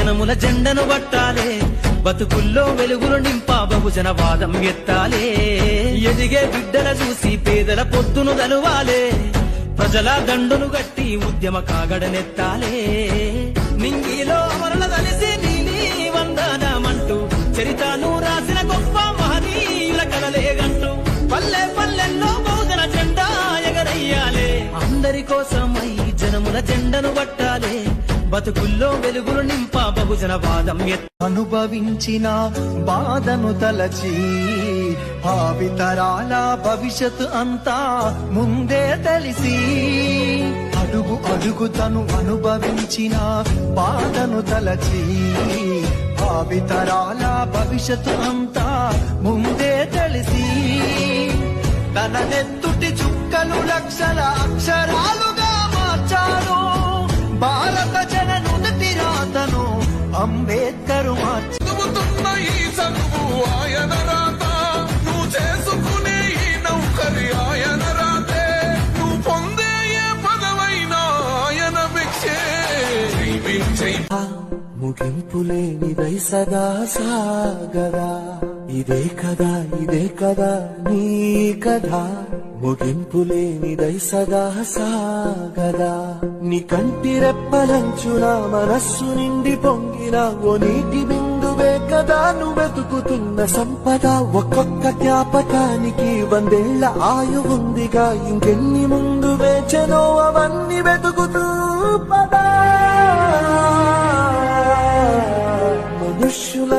జనముల జెండను పట్టాలే, బతుకుల్లో వెలుగులు నింపా బహుజన వాదం ఎత్తాలే. ఎదిగే బిడ్డల చూసి పేదల పొత్తును దలువాలే, ప్రజల దండును గట్టి ఉద్యమ కాగడనెత్తాలే. నింగిలో అమరుల కలిసి నీలి వందనమంటూ చరితను రాసిన గొప్ప మహనీయుల కలలేగంటూ పల్లె పల్లెల్లో బహుజన జెండా ఎగరయ్యాలే. అందరి కోసమై జనముల జెండను పట్టాలే, బతుకుల్లో వెలుగులు నింపా బహుజన వాదం అనుభవించిన బాధను తలచి భావితరాల భవిష్యత్తు అంతా ముందే తెలిసి, అడుగు అడుగు తను అనుభవించిన బాధను తలచి భావితరాల భవిష్యత్తు అంతా ముందే తెలిసి, తన నెత్తుటి చుక్కలు లక్షల అక్షరాలుగా మార్చారు భారత జన నుదటి రాతను అంబేద్కర్ చదువుతున్న ఈ చదువు ఆయన రాత, నువ్వు చేసుకునే ఈ నౌకరి ఆయన రాతే, నువ్వు పొందే ఏ పదవైనా ఆయన భిక్షే. ముగింపులేనిదై సదా సాగదా, ఇదే కదా నీ కథ. ముగింపులేనిదై సదా సాగదా, నీ కంటి రెప్పలంచున మనస్సు నిండి పొంగిన ఓ నీటి బిందువే కదా నువ్వెతుకుతున్న సంపద. ఒక్కొక్క జ్ఞాపకానికి 100 ఏళ్ల ఆయువుందిగా, ఇంకెన్ని ముందు వేచనో అవన్నీ వెతుకుతూ పదా. మనుష్యుల